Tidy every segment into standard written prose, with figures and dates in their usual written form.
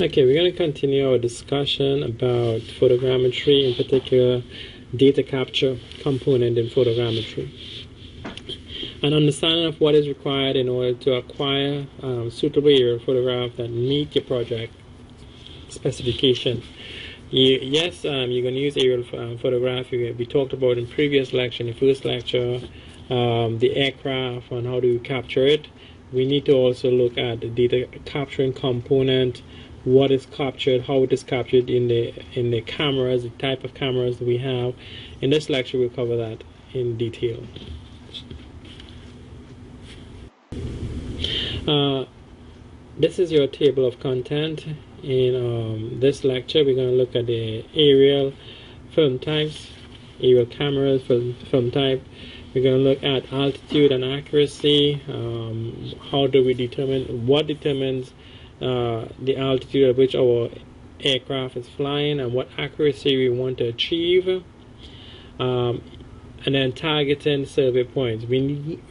Okay, we're going to continue our discussion about photogrammetry, in particular data capture component in photogrammetry. An understanding of what is required in order to acquire suitable aerial photograph that meet your project specification. You're going to use aerial photograph. We talked about in previous lecture, in the first lecture, the aircraft and how do you capture it. We need to also look at the data capturing component, what is captured, how it is captured in the cameras, the type of cameras that we have. In this lecture, we'll cover that in detail. This is your table of content. In this lecture, we're going to look at the aerial film types, aerial cameras, film type. We're going to look at altitude and accuracy. How do we determine what determines the altitude at which our aircraft is flying and what accuracy we want to achieve. And then targeting survey points. We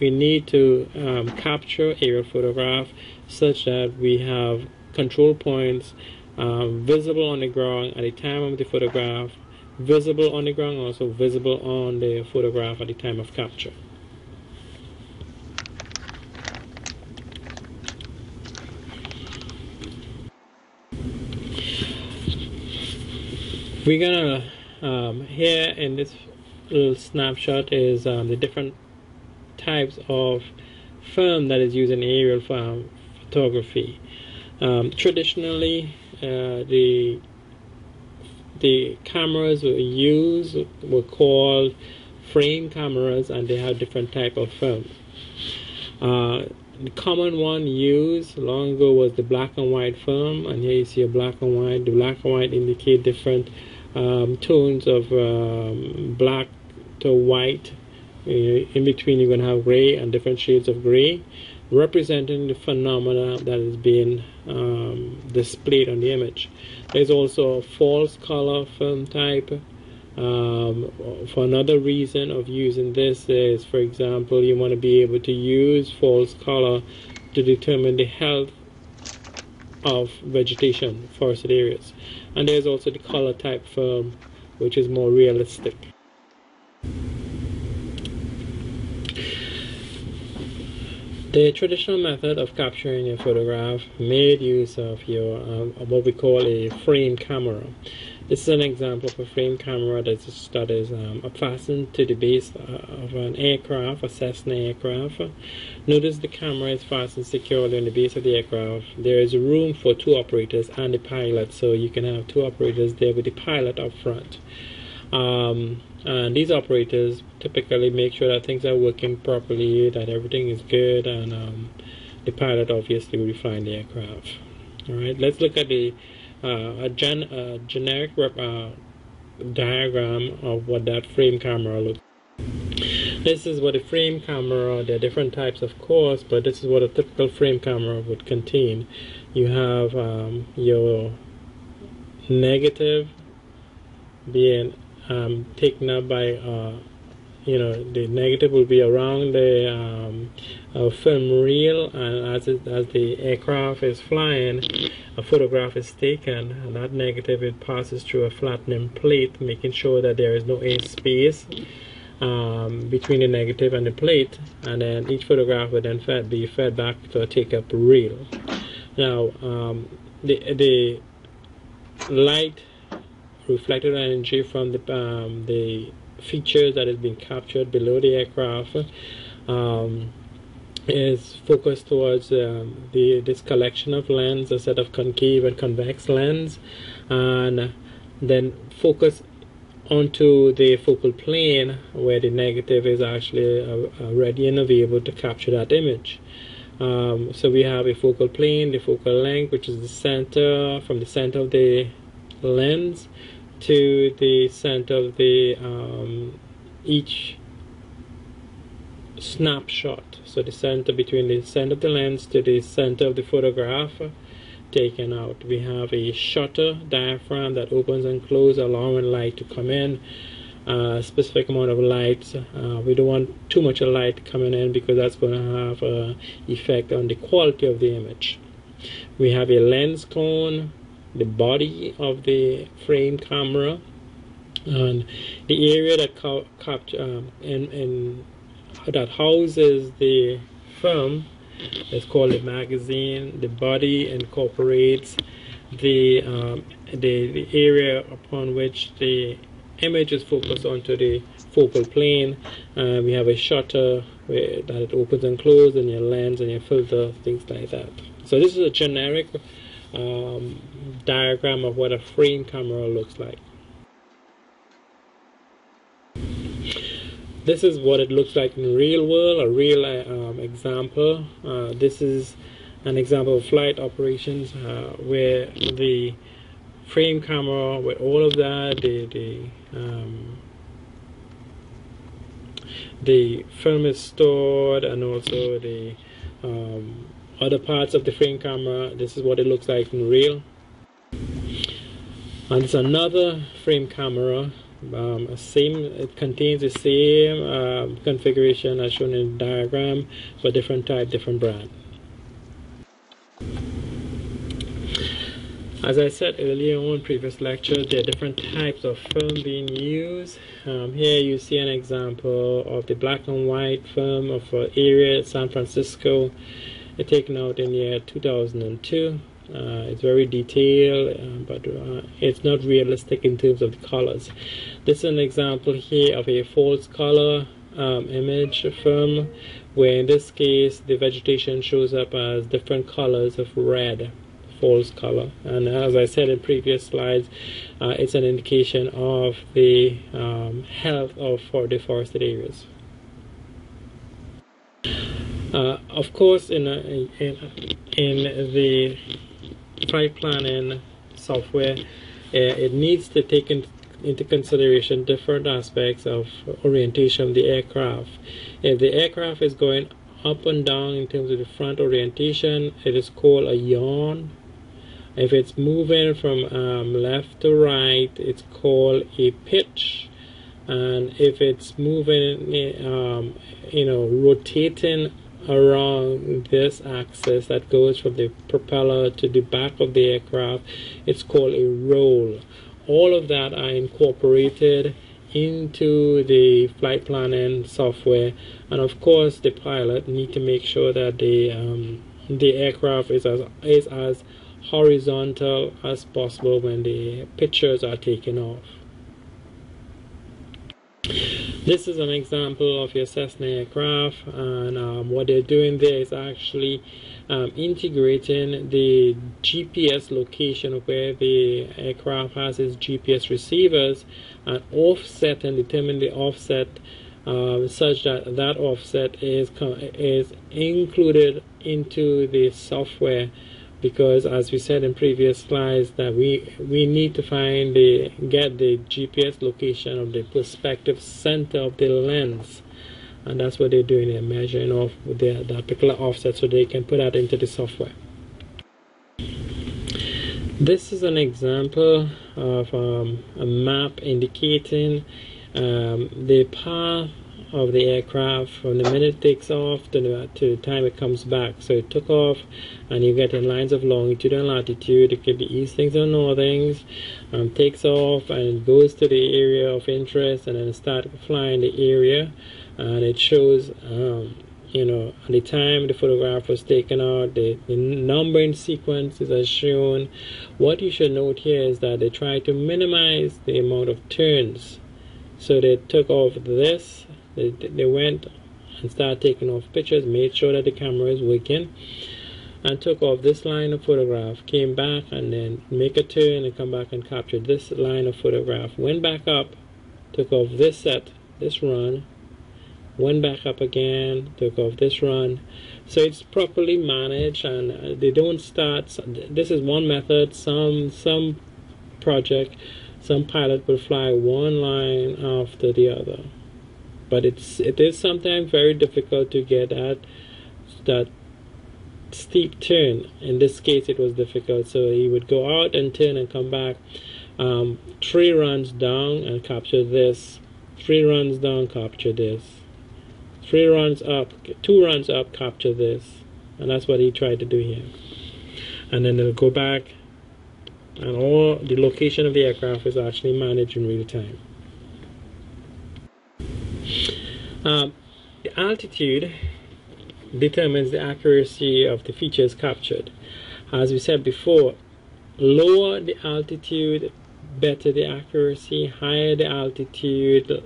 need to capture aerial photograph such that we have control points visible on the ground at the time of the photograph, visible on the ground, also visible on the photograph at the time of capture. We're gonna here in this little snapshot is the different types of film that is used in aerial photography. Traditionally, the cameras we use were called frame cameras, and they have different type of film. The common one used long ago was the black and white film, and here you see a black and white. The black and white indicate different tones of black to white. In between, you're going to have gray and different shades of gray, representing the phenomena that is being displayed on the image. There's also a false color film type. For another reason of using this is, for example, you want to be able to use false color to determine the health of vegetation, forested areas. And there's also the color type film, which is more realistic. The traditional method of capturing a photograph made use of your what we call a frame camera. This is an example of a frame camera that is fastened to the base of an aircraft, a Cessna aircraft. Notice the camera is fastened securely on the base of the aircraft. There is room for two operators and the pilot, so you can have two operators there with the pilot up front. And these operators typically make sure that things are working properly, that everything is good, and the pilot obviously will be flying the aircraft. Alright, let's look at the generic diagram of what that frame camera looks like. This is what a frame camera, there are different types of course, but this is what a typical frame camera would contain. You have your negative being taken up by the negative will be around the film reel, and as the aircraft is flying, a photograph is taken, and that negative, it passes through a flattening plate, making sure that there is no air space between the negative and the plate, and then each photograph would then be fed back to a take-up reel. Now, the light reflected energy from the features that is being captured below the aircraft is focused towards this collection of lens, a set of concave and convex lens, and then focus onto the focal plane where the negative is actually ready and available to capture that image. So we have a focal plane, the focal length, which is the center, from the center of the lens to the center of the each snapshot. So the center, between the center of the lens to the center of the photograph taken out. We have a shutter diaphragm that opens and closes, allowing light to come in. Specific amount of light. We don't want too much light coming in because that's going to have an effect on the quality of the image. We have a lens cone the body of the frame camera, and the area that that houses the film is called the magazine. The body incorporates the area upon which the image is focused onto the focal plane. We have a shutter that it opens and closes, and your lens and your filter, things like that. So this is a generic diagram of what a frame camera looks like. This is what it looks like in real world, a real example. This is an example of flight operations where the frame camera with all of that, the film is stored, and also the other parts of the frame camera. This is what it looks like in real. And it's another frame camera. It contains the same configuration as shown in the diagram, but different type, different brand. As I said earlier on previous lecture, there are different types of film being used. Here you see an example of the black and white film of an area, San Francisco, taken out in the year 2002. It's very detailed, but it's not realistic in terms of the colors. This is an example here of a false color image film, where in this case the vegetation shows up as different colors of red, false color. And as I said in previous slides, it's an indication of the health of deforested areas. Of course, in the flight planning software, it needs to take into consideration different aspects of orientation of the aircraft. If the aircraft is going up and down in terms of the front orientation, it is called a yaw. If it's moving from left to right, it's called a pitch. And if it's moving, rotating around this axis that goes from the propeller to the back of the aircraft, it's called a roll. All of that are incorporated into the flight planning software, and of course the pilot need to make sure that the aircraft is as horizontal as possible when the pictures are taken off. This is an example of your Cessna aircraft, and what they're doing there is actually integrating the GPS location of where the aircraft has its GPS receivers, and offset and determine the offset such that that offset is included into the software. Because as we said in previous slides, that we need to get the GPS location of the perspective center of the lens, and that's what they're doing. They're measuring off that particular offset so they can put that into the software. This is an example of a map indicating the path of the aircraft from the minute it takes off to the time it comes back. So it took off, and you get in lines of longitude and latitude. It could be eastings or northings. Takes off and goes to the area of interest, and then start flying the area, and it shows at the time the photograph was taken out, the numbering sequences are shown. What you should note here is that they try to minimize the amount of turns. So they took off this. They went and started taking off pictures, made sure that the camera is working, and took off this line of photograph, came back and then make a turn and come back and capture this line of photograph, went back up, took off this run, went back up again, took off this run. So it's properly managed, and they don't start. This is one method. Some project, some pilot will fly one line after the other. But it is sometimes very difficult to get at that steep turn. In this case, it was difficult. So he would go out and turn and come back. 3 runs down and capture this. 3 runs down, capture this. 3 runs up, 2 runs up, capture this. And that's what he tried to do here. And then they'll go back and all the location of the aircraft is actually managed in real time. The altitude determines the accuracy of the features captured. As we said before, lower the altitude, better the accuracy. Higher the altitude,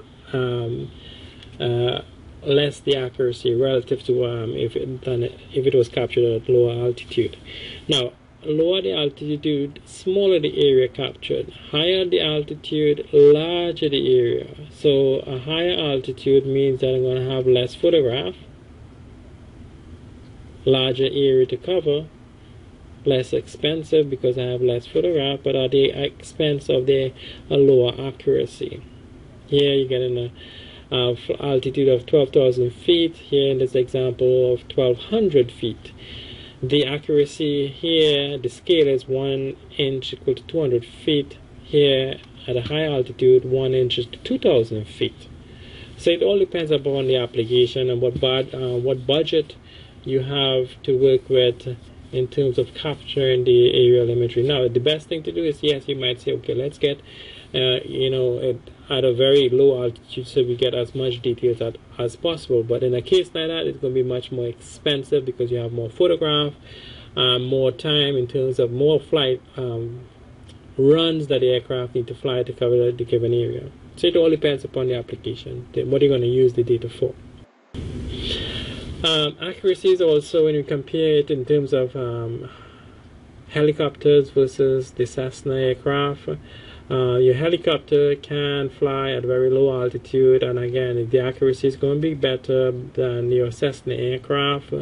less the accuracy relative to if it was captured at lower altitude. Now, lower the altitude, smaller the area captured. Higher the altitude, larger the area. So a higher altitude means that I'm going to have less photograph, larger area to cover, less expensive because I have less photograph, but at the expense of a lower accuracy. Here you're getting a altitude of 12,000 feet. Here in this example of 1,200 feet. The accuracy here, the scale is 1 inch equal to 200 feet. Here at a high altitude, 1 inch is 2,000 feet. So it all depends upon the application and what budget you have to work with in terms of capturing the aerial imagery. Now, the best thing to do is, yes, you might say, okay, let's get at a very low altitude so we get as much details as possible. But in a case like that, it's going to be much more expensive because you have more photograph, more time in terms of more flight runs that the aircraft need to fly to cover the given area. So it all depends upon the application, what you're going to use the data for. Accuracy is also when you compare it in terms of helicopters versus the Cessna aircraft. Your helicopter can fly at very low altitude, and again, the accuracy is going to be better than your Cessna aircraft,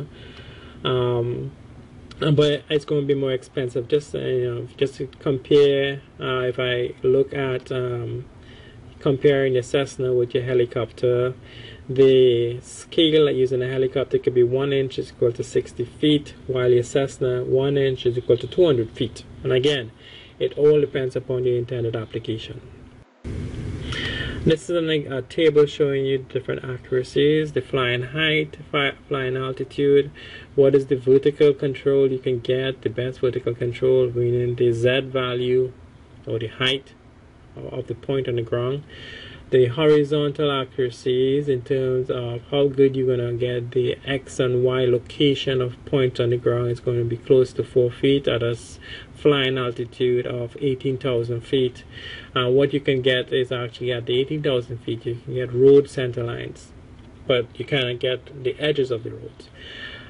but it's going to be more expensive. Just to compare, if I look at comparing your Cessna with your helicopter, the scale using a helicopter could be 1 inch is equal to 60 feet, while your Cessna 1 inch is equal to 200 feet. And again, it all depends upon the intended application. This is a table showing you different accuracies, the flying height, flying altitude, what is the vertical control you can get, the best vertical control, meaning the Z value or the height of the point on the ground. The horizontal accuracies in terms of how good you're going to get the X and Y location of points on the ground is going to be close to 4 feet at a flying altitude of 18,000 feet. What you can get is actually at the 18,000 feet you can get road center lines, but you cannot get the edges of the roads.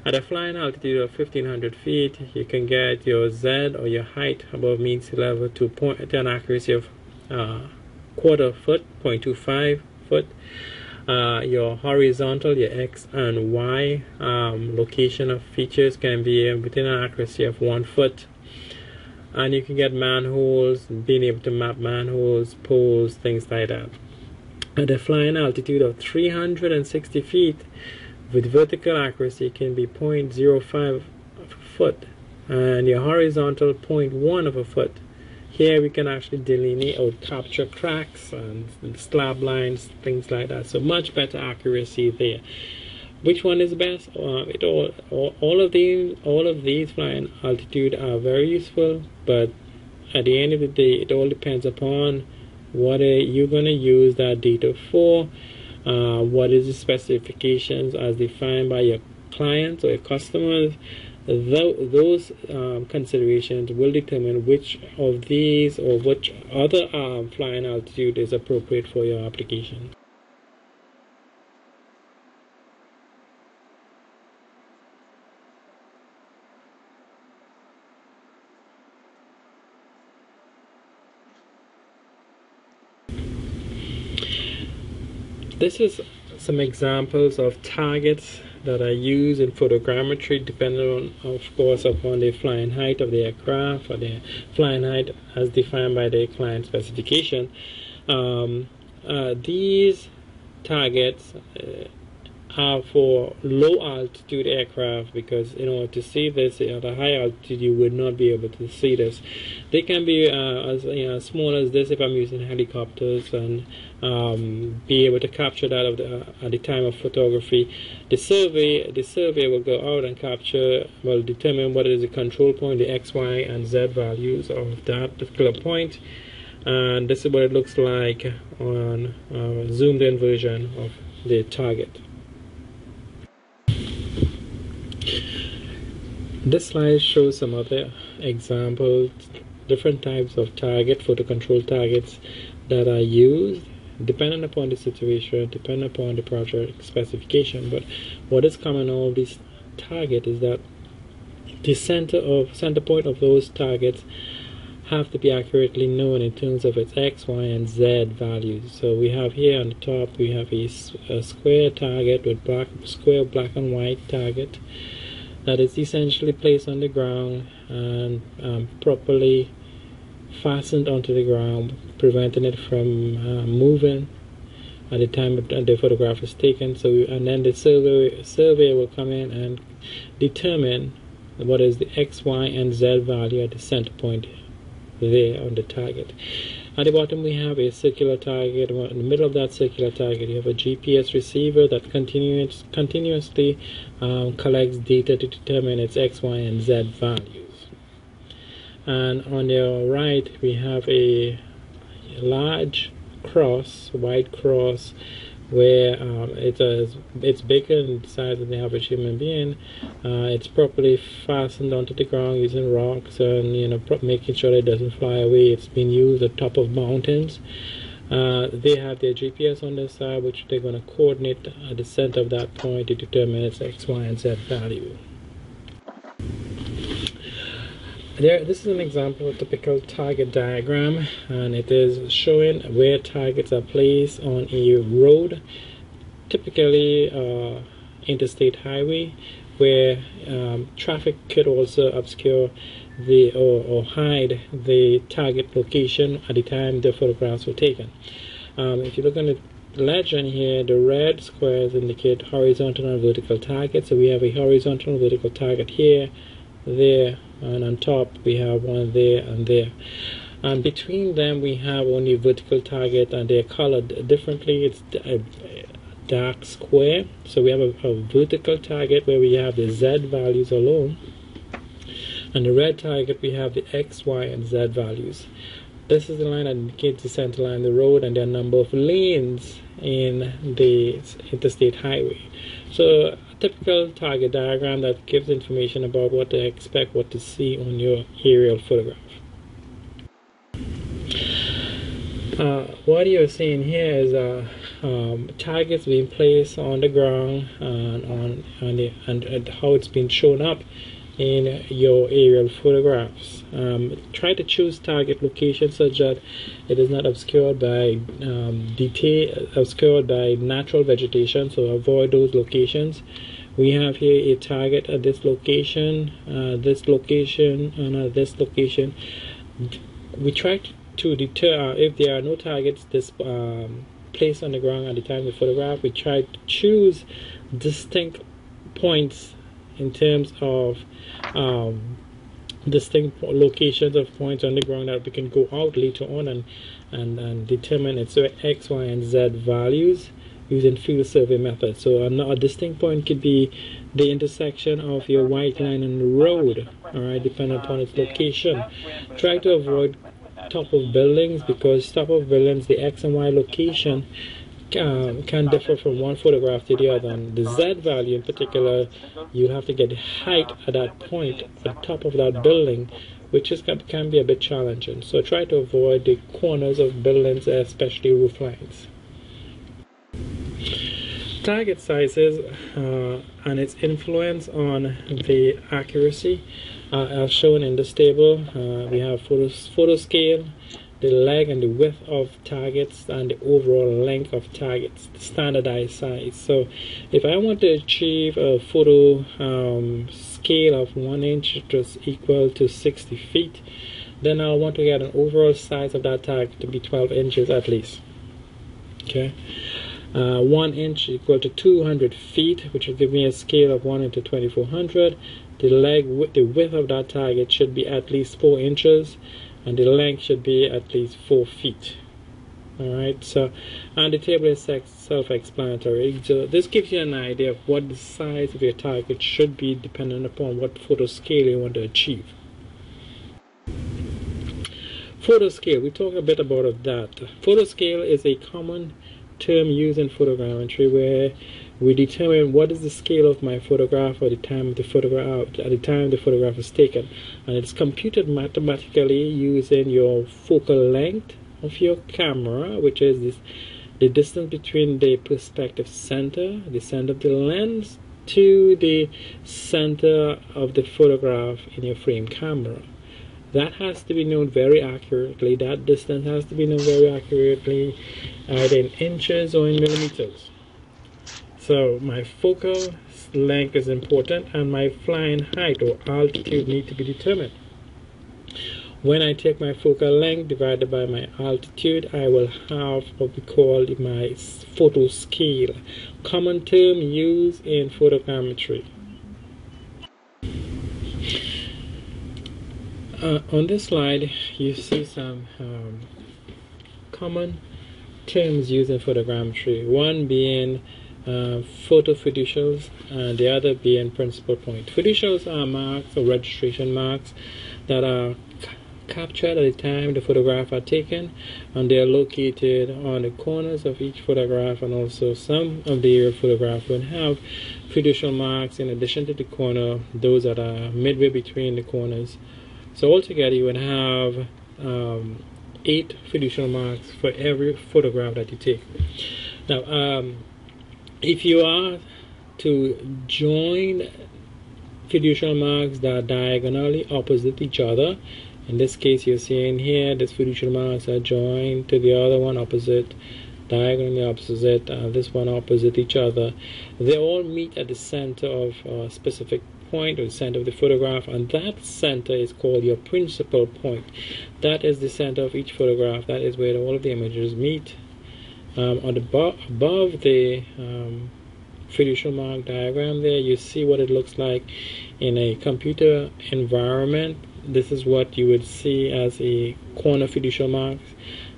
At a flying altitude of 1,500 feet you can get your Z or your height above mean sea level to an accuracy of quarter foot, 0.25 foot. Your horizontal, your X and Y location of features can be within an accuracy of 1 foot. And you can get manholes, being able to map manholes, poles, things like that. At a flying altitude of 360 feet, with vertical accuracy can be 0.05 foot, and your horizontal 0.1 of a foot. Here we can actually delineate or capture cracks and slab lines, things like that. So much better accuracy there. Which one is best? All of these flying altitude are very useful, but at the end of the day, it all depends upon what you're going to use that data for. What is the specifications as defined by your clients or your customers. Those considerations will determine which of these or which other flying altitude is appropriate for your application. This is some examples of targets that are used in photogrammetry, depending on, of course, upon the flying height of the aircraft or the flying height as defined by the client specification. These targets for low altitude aircraft, because in order to see this at a high altitude you would not be able to see this. They can be as small as this if I'm using helicopters, and be able to capture that at the time of photography. The survey will go out and capture, will determine what is the control point, the X, Y, and Z values of that particular point. And this is what it looks like on a zoomed in version of the target. This slide shows some other examples, different types of photo control targets that are used depending upon the situation, depending upon the project specification. But what is common in all these targets is that the center point of those targets have to be accurately known in terms of its X, Y, and Z values. So we have here on the top, we have a square target with square black and white target that is essentially placed on the ground and properly fastened onto the ground, preventing it from moving at the time the photograph is taken. And then the surveyor will come in and determine what is the X, Y, and Z value at the center point there on the target. At the bottom we have a circular target. In the middle of that circular target you have a GPS receiver that continuously collects data to determine its X, Y, and Z values. And on the right we have a large cross, white cross, where it's bigger in size than the average human being. It's properly fastened onto the ground using rocks, and making sure that it doesn't fly away. It's been used at top of mountains. They have their GPS on their side, which they're going to coordinate at the center of that point to determine its X, Y, and Z value. This is an example of a typical target diagram, and it is showing where targets are placed on a road, typically interstate highway, where traffic could also obscure or hide the target location at the time the photographs were taken. If you look at the legend here, the red squares indicate horizontal and vertical targets. So we have a horizontal and vertical target here, there, and on top we have one there and there, and between them we have only vertical target, and they're colored differently. It's a dark square. So we have a vertical target where we have the Z values alone, and the red target we have the X, Y, and Z values. This is the line that indicates the center line of the road and the number of lanes in the interstate highway. So typical target diagram that gives information about what to expect, what to see on your aerial photograph. What you're seeing here is targets being placed on the ground and how it's been shown up in your aerial photographs. Try to choose target locations such that it is not obscured by obscured by natural vegetation, so avoid those locations. We have here a target at this location, this location, and this location. We try to deter if there are no targets placed on the ground at the time of the photograph. We try to choose distinct points in terms of distinct locations of points on the ground that we can go out later on and determine its X, Y, and Z values using field survey methods. So a distinct point could be the intersection of your white line and the road, alright, depending upon its location. Try to avoid top of buildings, because top of buildings, the X and Y location can differ from one photograph to the other, and the Z value in particular, you'll have to get the height at that point at the top of that building, which can be a bit challenging. So try to avoid the corners of buildings, especially roof lines. Target sizes and its influence on the accuracy are shown in this table. We have photo scale, the leg and the width of targets, and the overall length of targets, the standardized size. So if I want to achieve a photo scale of 1 inch, which is equal to 60 feet, then I'll want to get an overall size of that target to be 12 inches at least. Okay. 1 inch equal to 200 feet, which will give me a scale of 1 into 2400. The width of that target should be at least 4 inches, and the length should be at least 4 feet. Alright, so, and the table is self-explanatory. So this gives you an idea of what the size of your target should be depending upon what photo scale you want to achieve. Photo scale, we talk a bit about that. Photo scale is a common term used in photogrammetry where we determine what is the scale of my photograph at the time of the photograph is taken, and it's computed mathematically using your focal length of your camera, which is the distance between the perspective center, the center of the lens, to the center of the photograph in your frame camera. That has to be known very accurately. That distance has to be known very accurately, either in inches or in millimeters. So my focal length is important, and my flying height or altitude need to be determined. When I take my focal length divided by my altitude, I will have what we call my photo scale, common term used in photogrammetry. On this slide, you see some common terms used in photogrammetry, one being photo fiducials and the other being principal point. Fiducials are marks or registration marks that are captured at the time the photograph are taken, and they are located on the corners of each photograph, and also some of the photograph will have fiducial marks in addition to the corner, those that are midway between the corners. So altogether you would have 8 fiducial marks for every photograph that you take. Now if you are to join fiducial marks that are diagonally opposite each other, in this case you're seeing here this fiducial marks are joined to the other one opposite, diagonally opposite, and this one opposite each other, they all meet at the center of a specific point or the center of the photograph, and that center is called your principal point. That is the center of each photograph. That is where all of the images meet. On the above the fiducial mark diagram there, you see what it looks like in a computer environment. This is what you would see as a corner fiducial marks,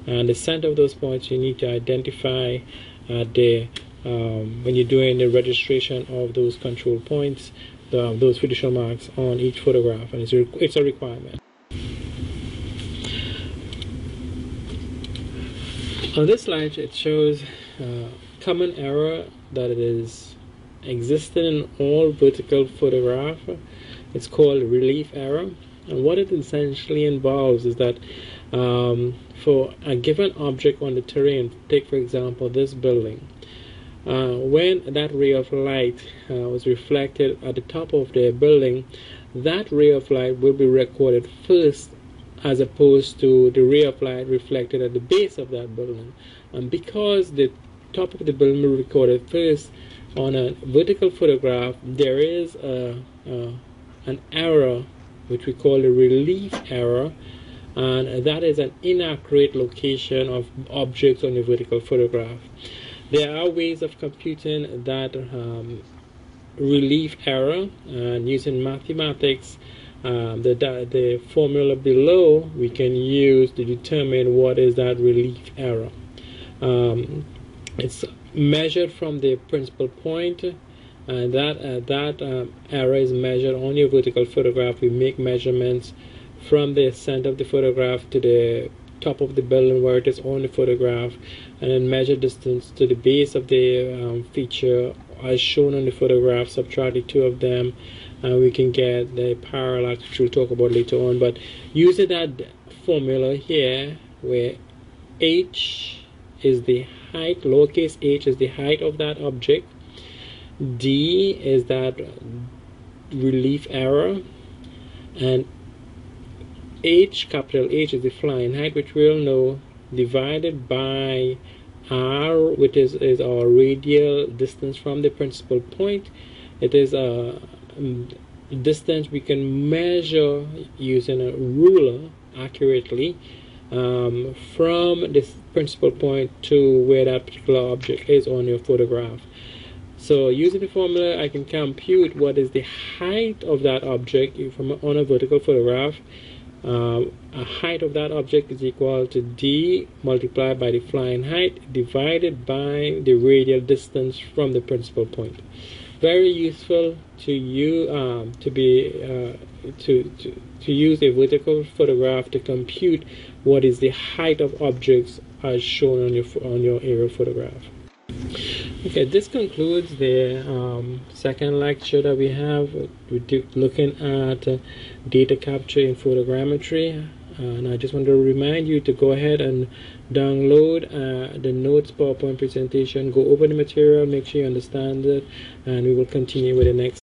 and the center of those points you need to identify when you're doing the registration of those control points, those fiducial marks on each photograph, and it's a requirement. On this slide it shows common error that it is existing in all vertical photograph. It's called relief error, and what it essentially involves is that for a given object on the terrain, take for example this building, when that ray of light was reflected at the top of the building, that ray of light will be recorded first as opposed to the ray of light reflected at the base of that building. And because the top of the building will be recorded first on a vertical photograph, there is an error which we call a relief error, and that is an inaccurate location of objects on a vertical photograph. There are ways of computing that relief error, and using mathematics, the formula below we can use to determine what is that relief error. It's measured from the principal point, and that error is measured on your vertical photograph. We make measurements from the center of the photograph to the top of the building where it is on the photograph, and then measure distance to the base of the feature as shown on the photograph, subtract the two of them, and we can get the parallax, which we'll talk about later on. But using that formula here, where h is the height, lowercase h is the height of that object, d is that relief error, and h, capital H, is the flying height, which we'll know, divided by r, which is our radial distance from the principal point. It is a distance we can measure using a ruler accurately, from this principal point to where that particular object is on your photograph. So using the formula, I can compute what is the height of that object on a vertical photograph. A height of that object is equal to d multiplied by the flying height divided by the radial distance from the principal point. Very useful to you to use a vertical photograph to compute what is the height of objects as shown on your aerial photograph. Okay, this concludes the second lecture that we have. We're looking at data capture in photogrammetry, and I just want to remind you to go ahead and download the notes PowerPoint presentation, go over the material, make sure you understand it, and we will continue with the next